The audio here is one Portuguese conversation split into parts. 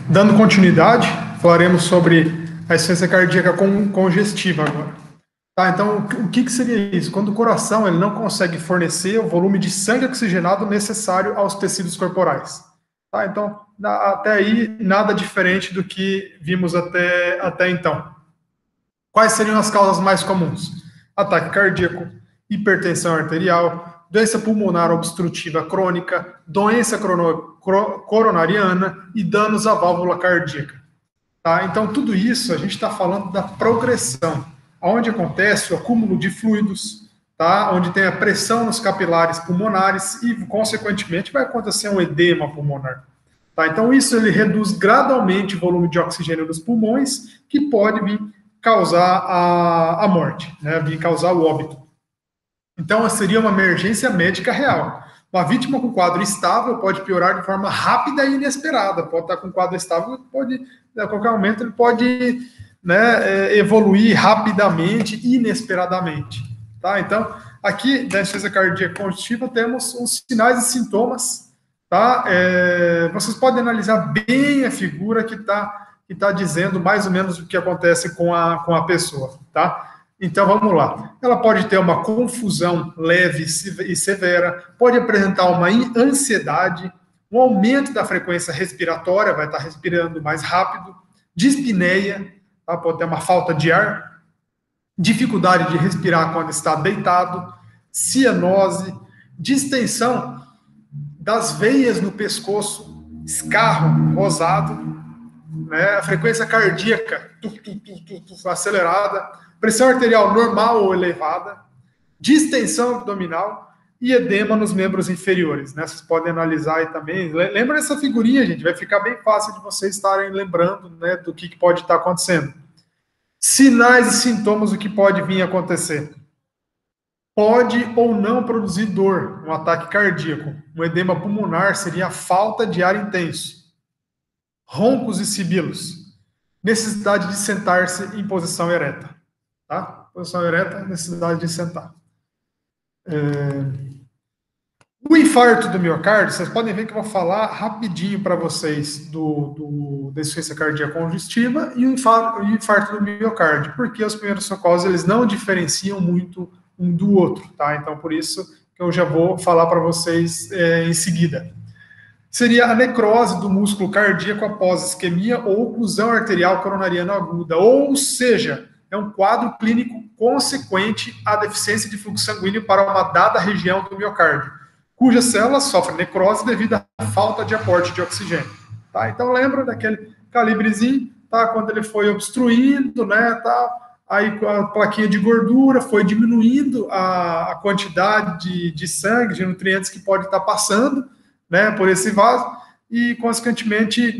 Dando continuidade, falaremos sobre a insuficiência cardíaca congestiva agora. Tá, então, o que seria isso? Quando o coração ele não consegue fornecer o volume de sangue oxigenado necessário aos tecidos corporais. Tá, então, até aí, nada diferente do que vimos até então. Quais seriam as causas mais comuns? Ataque cardíaco, hipertensão arterial, doença pulmonar obstrutiva crônica, doença coronariana e danos à válvula cardíaca. Tá? Então, tudo isso a gente está falando da progressão, onde acontece o acúmulo de fluidos, tá? Onde tem a pressão nos capilares pulmonares e, consequentemente, vai acontecer um edema pulmonar. Tá? Então, isso ele reduz gradualmente o volume de oxigênio nos pulmões, que pode vir causar a morte, né? Vir causar o óbito. Então, seria uma emergência médica real. Uma vítima com quadro estável pode piorar de forma rápida e inesperada. Pode estar com quadro estável, pode, a qualquer momento, ele pode, né, evoluir rapidamente e inesperadamente. Tá? Então, aqui, da insuficiência cardíaca congestiva, temos os sinais e sintomas. Tá? Vocês podem analisar bem a figura que está dizendo mais ou menos o que acontece com a pessoa. Tá? Então, vamos lá. Ela pode ter uma confusão leve e severa, pode apresentar uma ansiedade, um aumento da frequência respiratória, vai estar respirando mais rápido, dispneia, tá? Pode ter uma falta de ar, dificuldade de respirar quando está deitado, cianose, distensão das veias no pescoço, escarro rosado, né? A frequência cardíaca acelerada, pressão arterial normal ou elevada, distensão abdominal e edema nos membros inferiores, né? Vocês podem analisar aí também. Lembra dessa figurinha, gente? Vai ficar bem fácil de vocês estarem lembrando, né, do que pode estar acontecendo. Sinais e sintomas do que pode vir a acontecer. Pode ou não produzir dor, um ataque cardíaco. Um edema pulmonar seria a falta de ar intenso. Roncos e sibilos. Necessidade de sentar-se em posição ereta. Tá? Posição ereta, necessidade de sentar. O infarto do miocárdio, vocês podem ver que eu vou falar rapidinho para vocês da insuficiência cardíaca congestiva e o infarto do miocárdio, porque os primeiros socorros eles não diferenciam muito um do outro, tá? Então, por isso que eu já vou falar para vocês em seguida. Seria a necrose do músculo cardíaco após isquemia ou oclusão arterial coronariana aguda, ou seja, é um quadro clínico consequente à deficiência de fluxo sanguíneo para uma dada região do miocárdio, cujas células sofrem necrose devido à falta de aporte de oxigênio. Tá? Então, lembra daquele calibrezinho, tá? Quando ele foi obstruindo, né, tá? Aí a plaquinha de gordura foi diminuindo a quantidade de sangue, de nutrientes que pode estar passando, né, por esse vaso, e, consequentemente,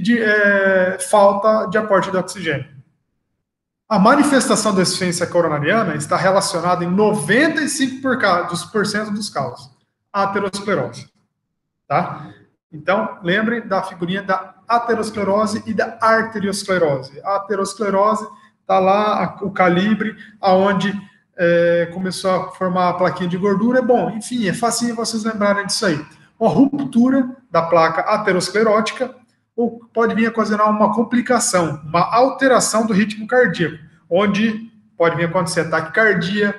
falta de aporte de oxigênio. A manifestação da insuficiência coronariana está relacionada em 95% dos casos. Aterosclerose. Tá? Então, lembre da figurinha da aterosclerose e da arteriosclerose. A aterosclerose está lá, o calibre, aonde começou a formar a plaquinha de gordura. Bom, enfim, é facinho vocês lembrarem disso aí. Uma ruptura da placa aterosclerótica ou pode vir a ocasionar uma complicação, uma alteração do ritmo cardíaco, onde pode vir a acontecer taquicardia,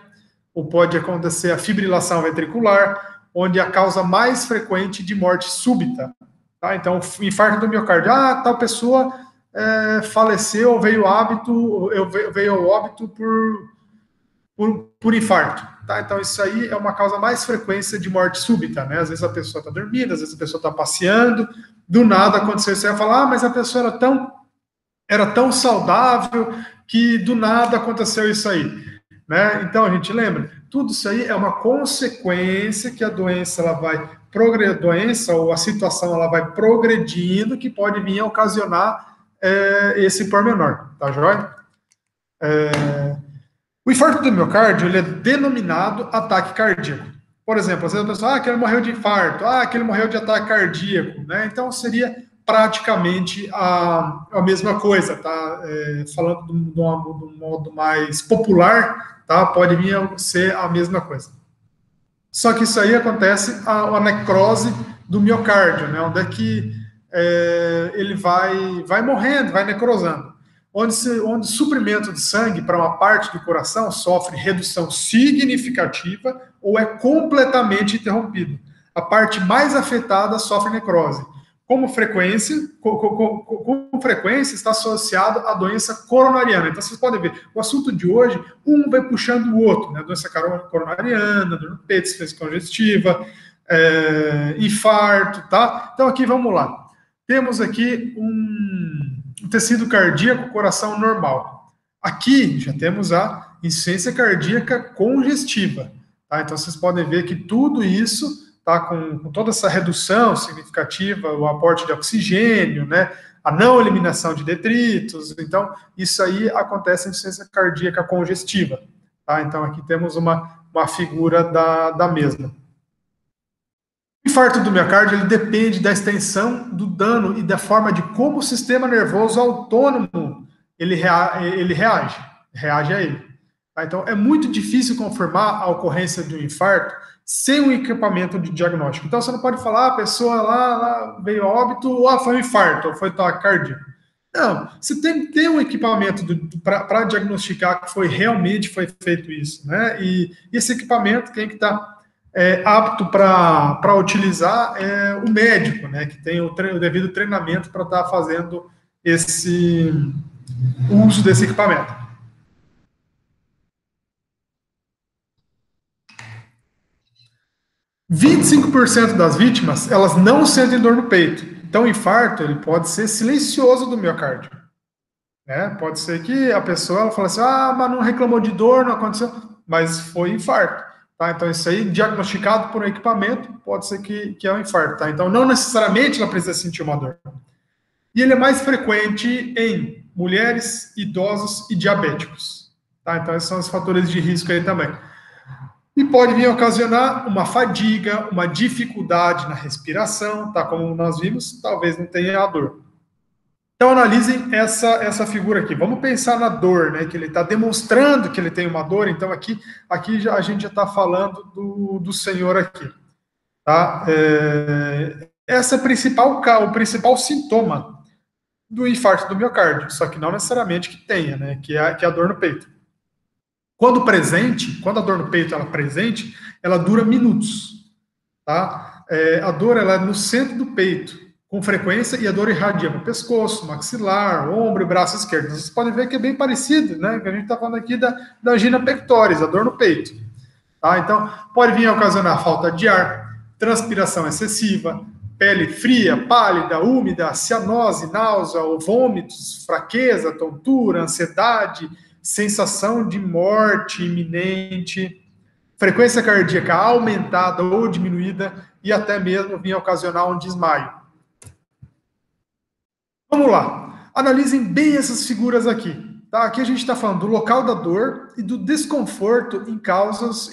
ou pode acontecer a fibrilação ventricular, onde é a causa mais frequente de morte súbita. Tá? Então, infarto do miocárdio. Tal pessoa faleceu, veio ao óbito por infarto. Tá? Então, isso aí é uma causa mais frequência de morte súbita. Né? Às vezes a pessoa está dormindo, às vezes a pessoa está passeando, do nada aconteceu isso. Você vai falar, mas a pessoa era tão saudável que do nada aconteceu isso aí. Né? Então, a gente lembra, tudo isso aí é uma consequência que a doença ela vai ou a situação ela vai progredindo, que pode vir a ocasionar esse pormenor, tá joia? O infarto do miocárdio ele é denominado ataque cardíaco. Por exemplo, às vezes a pessoa, que ele morreu de infarto, que ele morreu de ataque cardíaco, né? Então seria praticamente a mesma coisa, tá? Falando de um modo mais popular, tá? Pode vir a ser a mesma coisa. Só que isso aí acontece a necrose do miocárdio, né? Onde é que ele vai morrendo, vai necrosando. Onde o suprimento de sangue para uma parte do coração sofre redução significativa ou é completamente interrompido. A parte mais afetada sofre necrose. Com frequência está associado à doença coronariana. Então, vocês podem ver, o assunto de hoje, um vai puxando o outro, né? Doença coronariana, dor no peito, insuficiência congestiva, infarto, tá? Então, aqui, vamos lá. Temos aqui um tecido cardíaco, coração normal. Aqui, já temos a insuficiência cardíaca congestiva, tá? Então, vocês podem ver que tudo isso tá com toda essa redução significativa, o aporte de oxigênio, né, a não eliminação de detritos. Então, isso aí acontece em insuficiência cardíaca congestiva. Tá? Então, aqui temos uma figura da mesma. O infarto do miocárdio ele depende da extensão do dano e da forma de como o sistema nervoso autônomo ele reage a ele. Tá? Então, é muito difícil confirmar a ocorrência do infarto sem um equipamento de diagnóstico. Então, você não pode falar, a pessoa lá veio a óbito, ou foi um infarto, ou foi taquicardia. Não, você tem que ter um equipamento para diagnosticar que realmente foi feito isso, né? E esse equipamento, quem que está apto para utilizar é o médico, né? Que tem o devido treinamento para estar fazendo o uso desse equipamento. 25% das vítimas, elas não sentem dor no peito. Então, o infarto, ele pode ser silencioso do miocárdio. Né? Pode ser que a pessoa ela fale assim, mas não reclamou de dor, não aconteceu, mas foi infarto. Tá? Então, isso aí, diagnosticado por um equipamento, pode ser que é um infarto. Tá? Então, não necessariamente ela precisa sentir uma dor. E ele é mais frequente em mulheres, idosos e diabéticos. Tá? Então, esses são os fatores de risco aí também. E pode vir a ocasionar uma fadiga, uma dificuldade na respiração, tá? Como nós vimos, talvez não tenha a dor. Então, analisem essa figura aqui. Vamos pensar na dor, né? Que ele está demonstrando que ele tem uma dor. Então, aqui a gente já está falando do senhor aqui. Tá? Essa é o principal sintoma do infarto do miocárdio, só que não necessariamente que tenha, né? Que é a dor no peito. Quando a dor no peito ela é presente, ela dura minutos, tá? A dor ela é no centro do peito, com frequência, e a dor irradia para o pescoço, maxilar, ombro e braço esquerdo. Vocês podem ver que é bem parecido, né? Que a gente está falando aqui da angina pectoris, a dor no peito. Tá? Então, pode vir a ocasionar falta de ar, transpiração excessiva, pele fria, pálida, úmida, cianose, náusea ou vômitos, fraqueza, tontura, ansiedade, sensação de morte iminente, frequência cardíaca aumentada ou diminuída e até mesmo vir ocasionar um desmaio. Vamos lá. Analisem bem essas figuras aqui. Tá? Aqui a gente está falando do local da dor e do desconforto em casos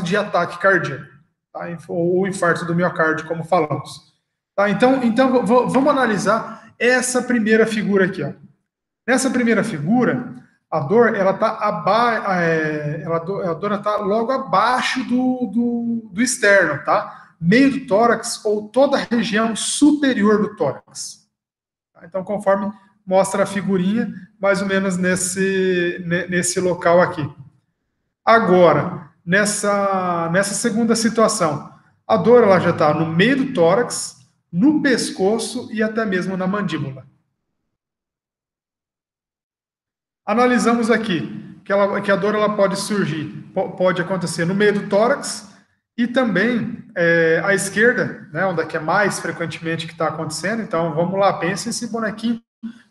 de ataque cardíaco, tá? Ou infarto do miocárdio, como falamos. Tá? Então vamos analisar essa primeira figura aqui. Ó. Nessa primeira figura, a dor ela está logo abaixo do externo, tá? Meio do tórax ou toda a região superior do tórax. Tá? Então, conforme mostra a figurinha, mais ou menos nesse local aqui. Agora, nessa segunda situação, a dor ela já está no meio do tórax, no pescoço e até mesmo na mandíbula. Analisamos aqui que a dor ela pode surgir, pode acontecer no meio do tórax e também à esquerda, né, onde é mais frequentemente que está acontecendo. Então, vamos lá, pense esse bonequinho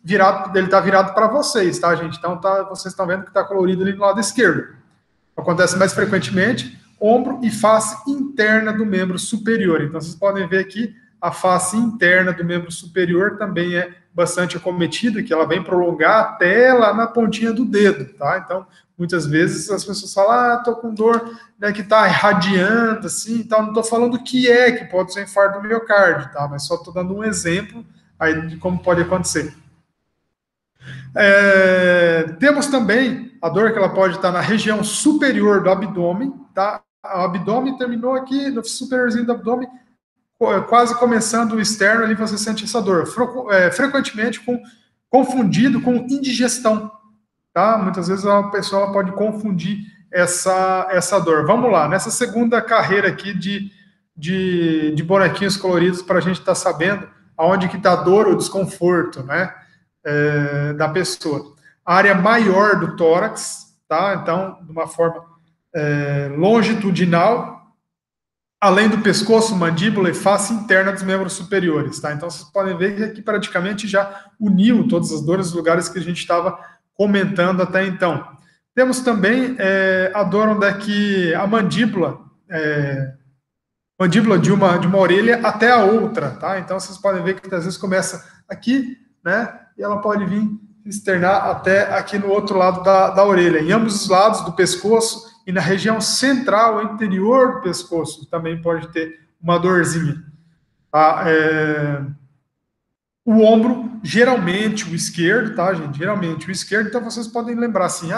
virado, ele está virado para vocês, tá, gente? Então, vocês estão vendo que está colorido ali no lado esquerdo. Acontece mais frequentemente ombro e face interna do membro superior. Então, vocês podem ver aqui a face interna do membro superior também é bastante acometida, que ela vem prolongar até lá na pontinha do dedo, tá? Então, muitas vezes as pessoas falam, tô com dor, né, que tá irradiando, assim, então não tô falando o que pode ser infarto do miocárdio, tá? Mas só tô dando um exemplo aí de como pode acontecer. Temos também a dor que ela pode estar na região superior do abdômen, tá? O abdômen terminou aqui no superiorzinho do abdômen, quase começando o externo, ali você sente essa dor. Frequentemente confundido com indigestão, tá? Muitas vezes a pessoa pode confundir essa dor. Vamos lá, nessa segunda carreira aqui de bonequinhos coloridos, para a gente estar sabendo aonde que está a dor ou desconforto, né, da pessoa. A área maior do tórax, tá? Então, de uma forma longitudinal, além do pescoço, mandíbula e face interna dos membros superiores, tá? Então, vocês podem ver que aqui praticamente já uniu todas as dores, os lugares que a gente estava comentando até então. Temos também a dor onde é que a mandíbula de uma orelha até a outra, tá? Então, vocês podem ver que às vezes começa aqui, né? E ela pode vir externar até aqui no outro lado da orelha. Em ambos os lados do pescoço e na região central, interior do pescoço, também pode ter uma dorzinha. Tá? O ombro, geralmente o esquerdo, tá, gente? Geralmente o esquerdo, então vocês podem lembrar assim,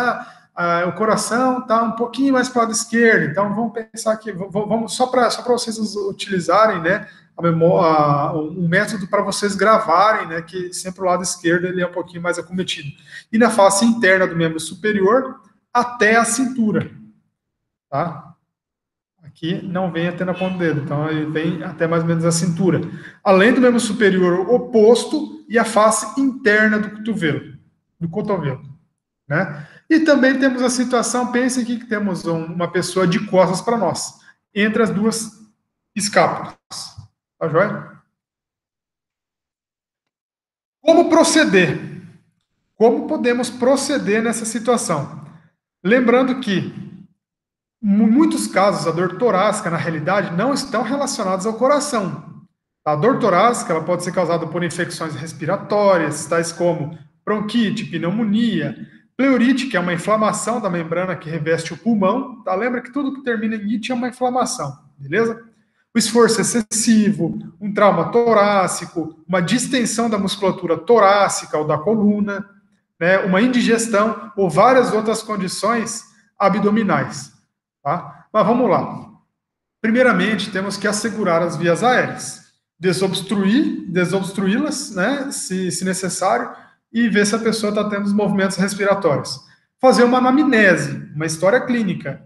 o coração está um pouquinho mais para o lado esquerdo, então vamos pensar que, vamos só para vocês utilizarem, né, um método para vocês gravarem, né, que sempre o lado esquerdo ele é um pouquinho mais acometido. E na face interna do membro superior, até a cintura, tá? Aqui não vem até na ponta do dedo, então ele vem até mais ou menos a cintura. Além do membro superior oposto e a face interna do cotovelo, né? E também temos a situação, pense aqui que temos uma pessoa de costas para nós, entre as duas escápulas. Tá joia? Como proceder? Como podemos proceder nessa situação? Lembrando que, em muitos casos, a dor torácica, na realidade, não estão relacionadas ao coração. A dor torácica ela pode ser causada por infecções respiratórias, tais como bronquite, pneumonia, pleurite, que é uma inflamação da membrana que reveste o pulmão, tá? Lembra que tudo que termina em ite é uma inflamação, beleza? O esforço excessivo, um trauma torácico, uma distensão da musculatura torácica ou da coluna, né? Uma indigestão ou várias outras condições abdominais, tá? Mas vamos lá. Primeiramente, temos que assegurar as vias aéreas, desobstruí-las, né, se necessário, e ver se a pessoa está tendo os movimentos respiratórios. Fazer uma anamnese, uma história clínica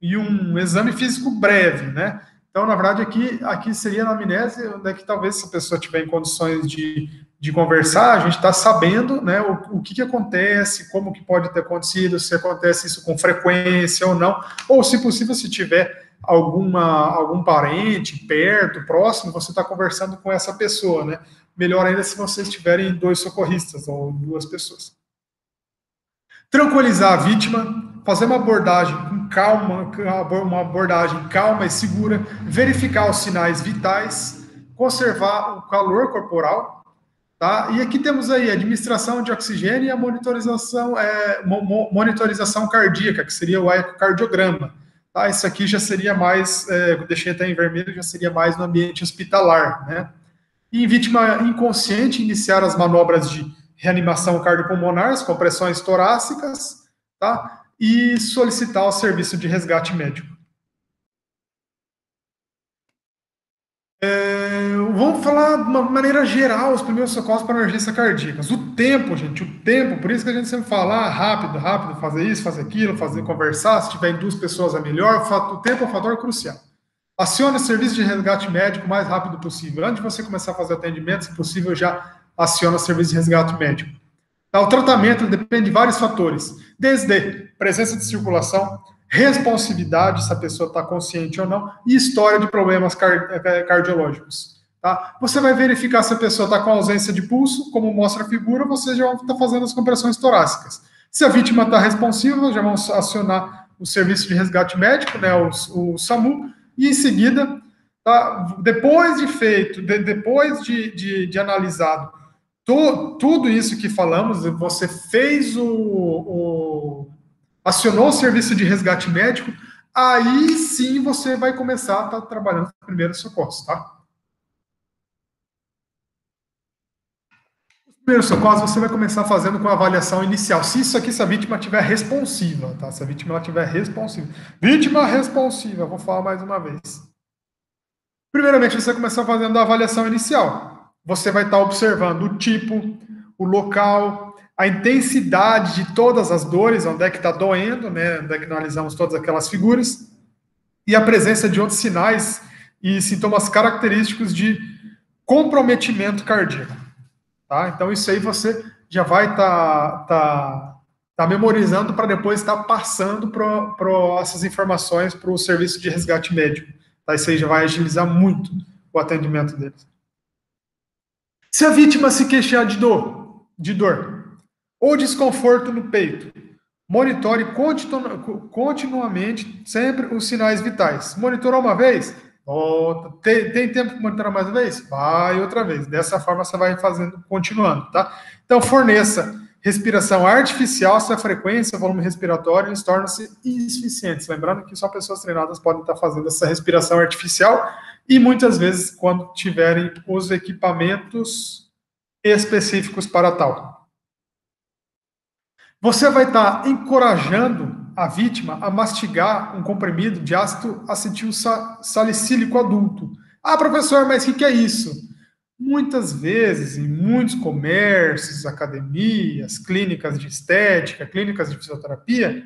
e um exame físico breve, né? Então, na verdade, aqui seria a anamnese, onde é que talvez se a pessoa tiver em condições de conversar, a gente está sabendo, né, o que acontece, como que pode ter acontecido, se acontece isso com frequência ou não, ou se possível, se tiver algum parente perto, próximo, você está conversando com essa pessoa, né? Melhor ainda se vocês tiverem 2 socorristas ou 2 pessoas. Tranquilizar a vítima, fazer uma abordagem com calma, uma abordagem calma e segura, verificar os sinais vitais, conservar o calor corporal, tá? E aqui temos aí a administração de oxigênio e a monitorização cardíaca, que seria o ecocardiograma. Tá, isso aqui já seria mais, deixei até em vermelho, já seria mais no ambiente hospitalar, né? E em vítima inconsciente, iniciar as manobras de reanimação cardiopulmonar, as compressões torácicas, tá? E solicitar o serviço de resgate médico. Vamos falar de uma maneira geral os primeiros socorros para emergência cardíacas. O tempo, gente, o tempo, por isso que a gente sempre fala, rápido, fazer isso, fazer aquilo, conversar, se tiver em 2 pessoas é melhor, o tempo é um fator crucial. Acione o serviço de resgate médico o mais rápido possível. Antes de você começar a fazer atendimento, se possível, já aciona o serviço de resgate médico. O tratamento depende de vários fatores, desde presença de circulação, responsividade, se a pessoa está consciente ou não, e história de problemas cardiológicos. Tá? Você vai verificar se a pessoa está com ausência de pulso, como mostra a figura, você já está fazendo as compressões torácicas. Se a vítima está responsiva, já vamos acionar o serviço de resgate médico, né, o SAMU, e em seguida, tá, depois de feito, depois de analisado tudo isso que falamos, você fez acionou o serviço de resgate médico, aí sim você vai começar a estar trabalhando com primeiros socorros, tá? Os primeiros socorros você vai começar fazendo com a avaliação inicial. Se a vítima estiver responsiva, tá? Se a vítima estiver responsiva. Vítima responsiva, vou falar mais uma vez. Primeiramente, você começa fazendo a avaliação inicial. Você vai estar observando o tipo, o local, a intensidade de todas as dores, onde é que está doendo, né? Onde é que analisamos todas aquelas figuras, e a presença de outros sinais e sintomas característicos de comprometimento cardíaco. Tá? Então, isso aí você já vai tá memorizando para depois estar passando essas informações para o serviço de resgate médico. Tá? Isso aí já vai agilizar muito o atendimento deles. Se a vítima se queixar de dor ou desconforto no peito, monitore continuamente sempre os sinais vitais. Monitorou uma vez? Volta. Tem tempo para monitorar mais uma vez? Vai outra vez. Dessa forma você vai fazendo, continuando, tá? Então forneça respiração artificial se a frequência, o volume respiratório, eles tornam-se insuficientes. Lembrando que só pessoas treinadas podem estar fazendo essa respiração artificial e muitas vezes quando tiverem os equipamentos específicos para tal. Você vai estar encorajando a vítima a mastigar um comprimido de ácido acetil salicílico adulto. Ah, professor, mas o que é isso? Muitas vezes, em muitos comércios, academias, clínicas de estética, clínicas de fisioterapia,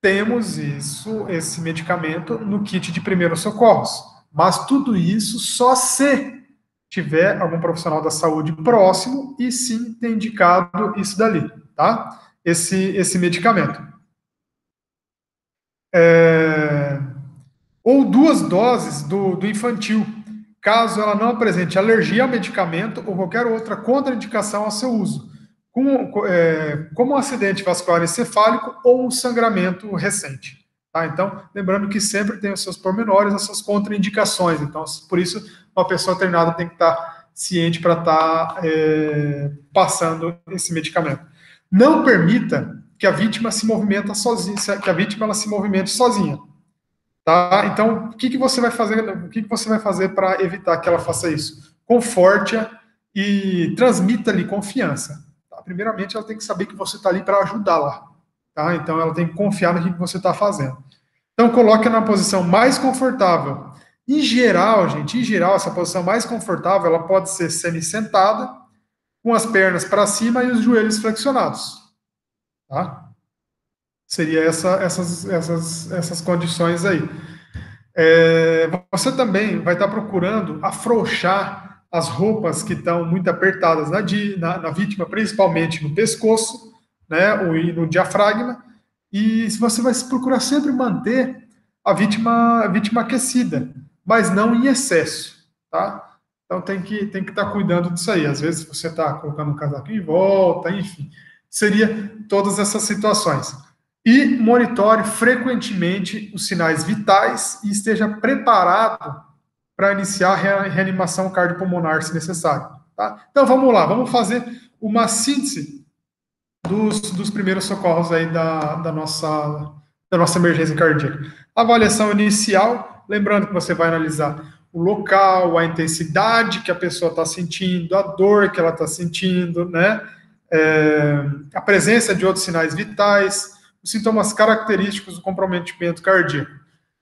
temos esse medicamento no kit de primeiros socorros. Mas tudo isso só se tiver algum profissional da saúde próximo e sim ter indicado isso dali, tá? Esse medicamento. Ou 2 doses do infantil, caso ela não apresente alergia ao medicamento ou qualquer outra contraindicação ao seu uso, como um acidente vascular encefálico ou um sangramento recente. Tá? Então, lembrando que sempre tem os seus pormenores, as suas contraindicações. Então, por isso, uma pessoa treinada tem que estar ciente para estar passando esse medicamento. Não permita que a vítima se movimente sozinha, que a vítima ela se movimente sozinha. Tá? Então, o que você vai fazer? O que você vai fazer para evitar que ela faça isso? Conforte-a e transmita-lhe confiança. Tá? Primeiramente, ela tem que saber que você está ali para ajudá-la. Tá? Então, ela tem que confiar no que você está fazendo. Então, coloque na posição mais confortável. Em geral, essa posição mais confortável, ela pode ser semi-sentada, com as pernas para cima e os joelhos flexionados. Tá? Seria essas condições aí. Você também vai estar procurando afrouxar as roupas que estão muito apertadas na vítima, principalmente no pescoço, né, ou no diafragma, e você vai procurar sempre manter a vítima aquecida, mas não em excesso, tá? Então tem que estar cuidando disso aí. Às vezes você está colocando um casaco em volta, enfim. Seria todas essas situações. E monitore frequentemente os sinais vitais e esteja preparado para iniciar a reanimação cardiopulmonar, se necessário. Tá? Então vamos lá, vamos fazer uma síntese dos primeiros socorros aí da nossa emergência cardíaca. Avaliação inicial, lembrando que você vai analisar o local, a intensidade que a pessoa está sentindo, a dor que ela está sentindo, né? A presença de outros sinais vitais, os sintomas característicos do comprometimento cardíaco.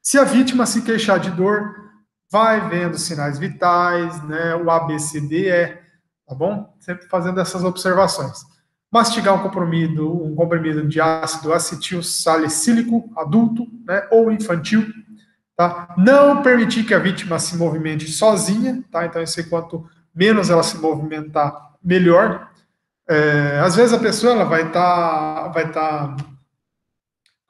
Se a vítima se queixar de dor, vai vendo sinais vitais, né, o ABCDE, tá bom? Sempre fazendo essas observações. Mastigar um comprimido de ácido acetil salicílico adulto, né, ou infantil, tá? Não permitir que a vítima se movimente sozinha, tá? Então, isso aí, quanto menos ela se movimentar, melhor. Às vezes a pessoa ela vai estar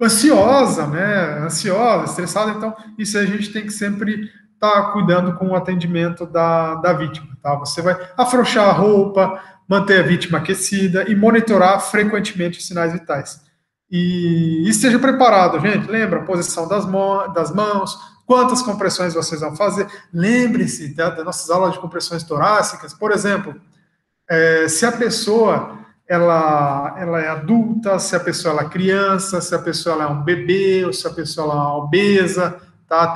ansiosa, né? Ansiosa, estressada, então isso aí a gente tem que sempre estar cuidando com o atendimento da vítima, tá? Você vai afrouxar a roupa, manter a vítima aquecida e monitorar frequentemente os sinais vitais. E esteja preparado, gente. Lembra a posição das mãos, quantas compressões vocês vão fazer. Lembre-se das nossas aulas de compressões torácicas, por exemplo. Se a pessoa ela é adulta, se a pessoa ela é criança, se a pessoa ela é um bebê, ou se a pessoa ela é obesa, tá?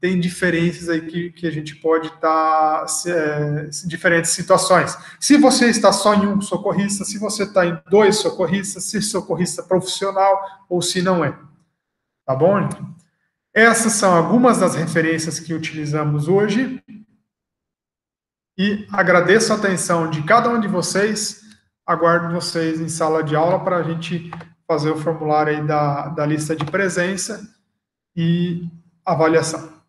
Tem diferenças aí que a gente pode estar diferentes situações. Se você está só em um socorrista, se você está em 2 socorristas, se socorrista profissional ou se não é. Tá bom, gente? Essas são algumas das referências que utilizamos hoje. E agradeço a atenção de cada um de vocês. Aguardo vocês em sala de aula para a gente fazer o formulário aí da lista de presença e avaliação.